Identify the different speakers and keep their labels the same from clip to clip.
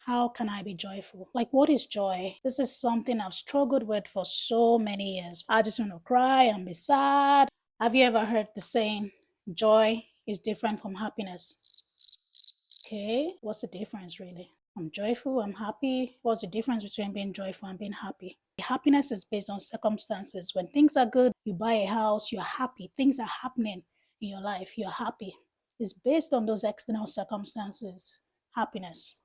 Speaker 1: How can I be joyful? Like, what is joy? This is something I've struggled with for so many years. I just want to cry and be sad. Have you ever heard the saying, joy is different from happiness? Okay, what's the difference really? I'm joyful, I'm happy. What's the difference between being joyful and being happy? Happiness is based on circumstances. When things are good, you buy a house, you're happy. Things are happening in your life, you're happy. It's based on those external circumstances, happiness.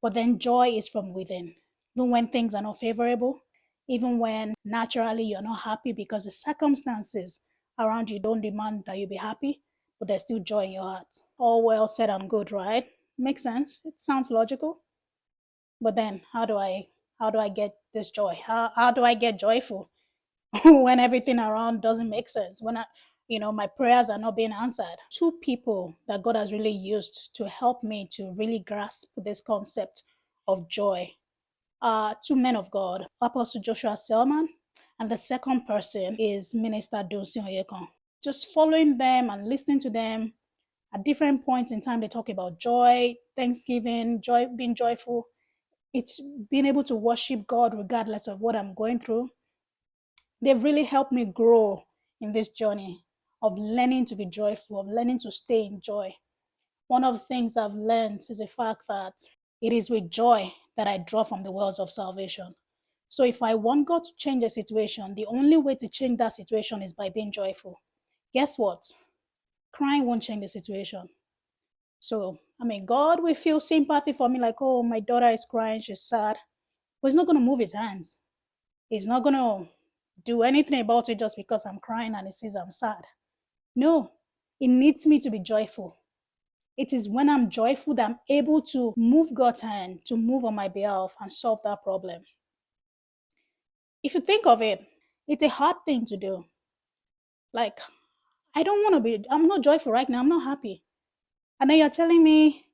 Speaker 1: But then joy is from within. Even when things are not favorable, even when naturally you're not happy because the circumstances around you don't demand that you be happy, but there's still joy in your heart. All well said and good, right? Makes sense. It sounds logical. But then how do I get this joy? How do I get joyful when everything around doesn't make sense? When my prayers are not being answered. Two people that God has really used to help me to really grasp this concept of joy are two men of God, Apostle Joshua Selman, and the second person is Minister Dunsin Oyekon. Just following them and listening to them at different points in time, they talk about joy, thanksgiving, joy, being joyful. It's being able to worship God regardless of what I'm going through. They've really helped me grow in this journey of learning to be joyful, of learning to stay in joy. One of the things I've learned is the fact that it is with joy that I draw from the wells of salvation. So if I want God to change a situation, the only way to change that situation is by being joyful. Guess what? Crying won't change the situation. So, God will feel sympathy for me, like, oh, my daughter is crying, she's sad. But he's not going to move his hands. He's not going to do anything about it just because I'm crying and he sees I'm sad. No, it needs me to be joyful. It is when I'm joyful that I'm able to move God's hand to move on my behalf and solve that problem. If you think of it, it's a hard thing to do. Like, I'm not joyful right now, I'm not happy. And then you're telling me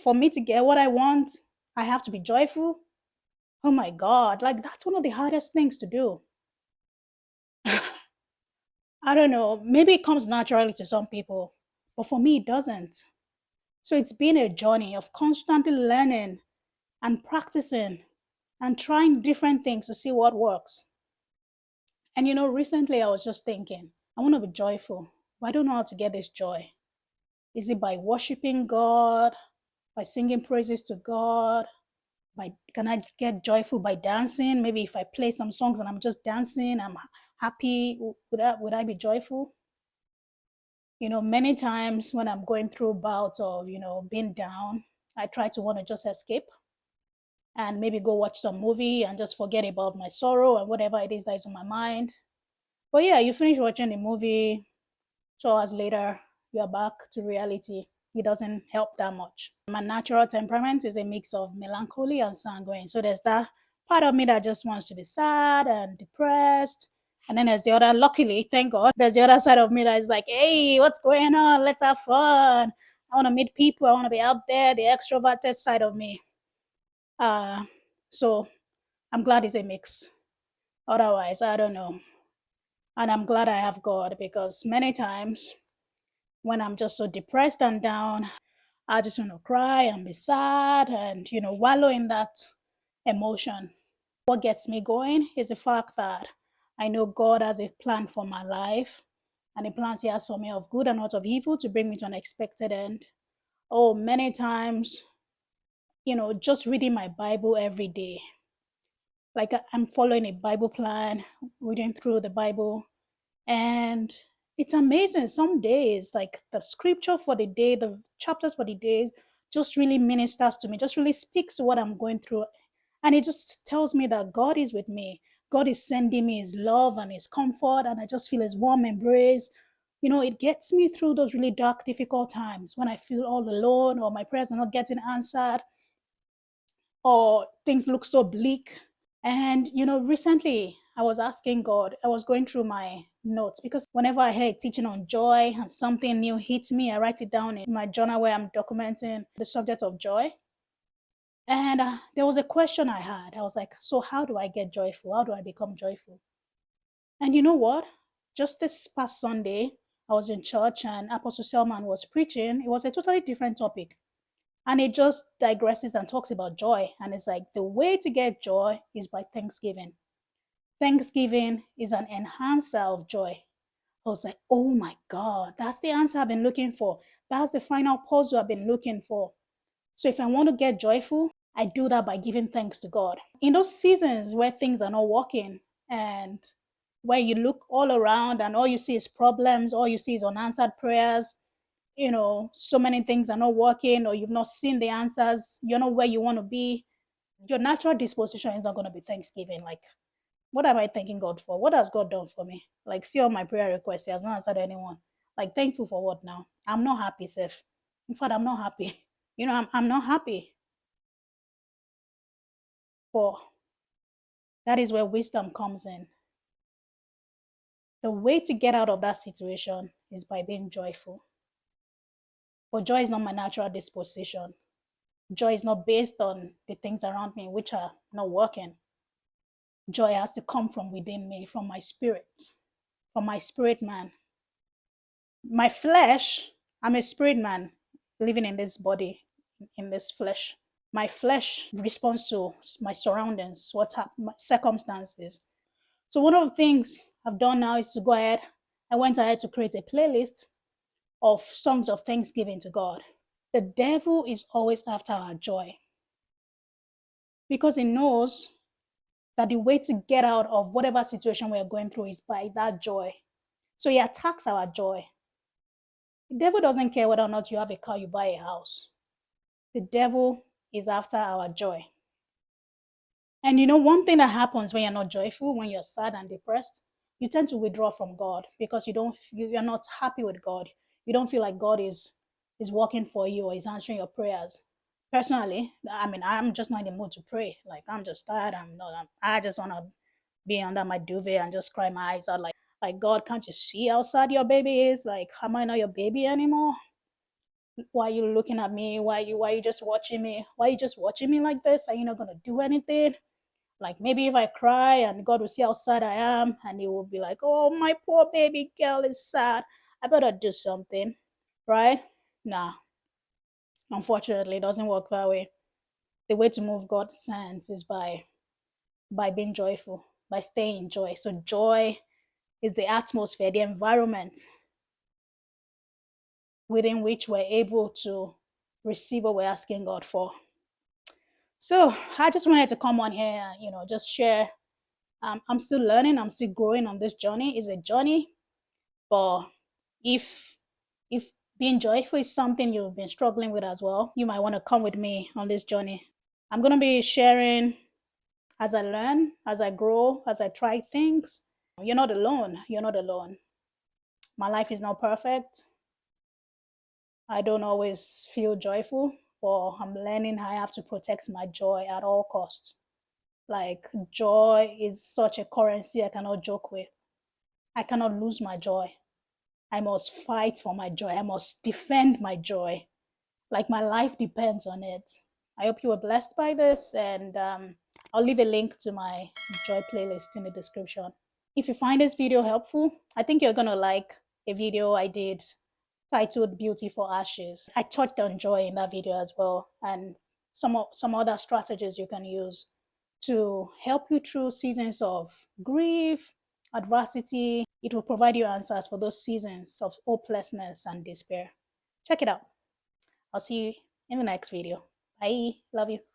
Speaker 1: for me to get what I want, I have to be joyful? Oh my God, like that's one of the hardest things to do. I don't know, maybe it comes naturally to some people, but for me, it doesn't. So it's been a journey of constantly learning and practicing and trying different things to see what works. And recently I was just thinking, I want to be joyful, but I don't know how to get this joy. Is it by worshiping God, by singing praises to God? Can I get joyful by dancing? Maybe if I play some songs and I'm just dancing, I'm happy. Would I be joyful? Many times when I'm going through bouts of, being down, I try to want to just escape and maybe go watch some movie and just forget about my sorrow and whatever it is that is on my mind. But yeah, you finish watching the movie, 2 hours later, you're back to reality. It doesn't help that much. My natural temperament is a mix of melancholy and sanguine. So there's that part of me that just wants to be sad and depressed. And then there's the other, luckily, thank God, there's the other side of me that is like, hey, what's going on? Let's have fun. I want to meet people. I want to be out there, the extroverted side of me. So I'm glad it's a mix. Otherwise, I don't know. And I'm glad I have God because many times when I'm just so depressed and down, I just want to cry and be sad and, wallow in that emotion. What gets me going is the fact that I know God has a plan for my life and the plans He has for me of good and not of evil to bring me to an expected end. Oh, many times, just reading my Bible every day. Like I'm following a Bible plan, reading through the Bible, and it's amazing. Some days, like the scripture for the day, the chapters for the day, just really ministers to me, just really speaks to what I'm going through. And it just tells me that God is with me. God is sending me His love and His comfort, and I just feel His warm embrace. It gets me through those really dark, difficult times when I feel all alone or my prayers are not getting answered or things look so bleak. And, recently I was asking God, I was going through my notes because whenever I hear teaching on joy and something new hits me, I write it down in my journal where I'm documenting the subject of joy. And there was a question I had. I was like, so how do I get joyful? How do I become joyful? And you know what? Just this past Sunday, I was in church and Apostle Selman was preaching. It was a totally different topic. And it just digresses and talks about joy. And it's like the way to get joy is by thanksgiving. Thanksgiving is an enhancer of joy. I was like, oh my God, that's the answer I've been looking for. That's the final puzzle I've been looking for. So if I want to get joyful, I do that by giving thanks to God. In those seasons where things are not working and where you look all around and all you see is problems, all you see is unanswered prayers, so many things are not working or you've not seen the answers, you're not where you want to be, your natural disposition is not going to be thanksgiving. Like, what am I thanking God for? What has God done for me? Like, see all my prayer requests. He has not answered anyone. Like, thankful for what now? I'm not happy, Seth. In fact, I'm not happy. I'm not happy. But that is where wisdom comes in. The way to get out of that situation is by being joyful. But joy is not my natural disposition. Joy is not based on the things around me which are not working. Joy has to come from within me, from my spirit man. My flesh, I'm a spirit man living in this body, in this flesh. My flesh responds to my surroundings, what's happening, my circumstances. So one of the things I've done now is to go ahead. I went ahead to create a playlist of songs of thanksgiving to God. The devil is always after our joy because he knows that the way to get out of whatever situation we are going through is by that joy. So he attacks our joy. The devil doesn't care whether or not you have a car, you buy a house. The devil is after our joy. And one thing that happens when you're not joyful, when you're sad and depressed, you tend to withdraw from God because you're not happy with God. You don't feel like God is working for you or is answering your prayers. Personally, I'm just not in the mood to pray. Like, I'm just tired. I just want to be under my duvet and just cry my eyes out like, God, can't you see how sad your baby is? Like, am I not your baby anymore? Why are you looking at me? Why are you just watching me? Why are you just watching me like this? Are you not going to do anything? Like, maybe if I cry and God will see how sad I am and he will be like, oh, my poor baby girl is sad. I better do something, right? Nah, unfortunately, it doesn't work that way. The way to move God's hands is by being joyful, by staying in joy. So joy is the atmosphere, the environment within which we're able to receive what we're asking God for. So I just wanted to come on here and, just share. I'm still learning. I'm still growing on this journey. It's a journey, but if being joyful is something you've been struggling with as well, you might want to come with me on this journey. I'm going to be sharing as I learn, as I grow, as I try things. You're not alone. You're not alone. My life is not perfect. I don't always feel joyful, but I'm learning I have to protect my joy at all costs. Like, joy is such a currency I cannot joke with. I cannot lose my joy. I must fight for my joy. I must defend my joy. Like, my life depends on it. I hope you were blessed by this, and I'll leave a link to my joy playlist in the description. If you find this video helpful, I think you're going to like a video I did titled Beauty for Ashes. I touched on joy in that video as well, and some other strategies you can use to help you through seasons of grief, adversity. It will provide you answers for those seasons of hopelessness and despair. Check it out. I'll see you in the next video. Bye. Love you.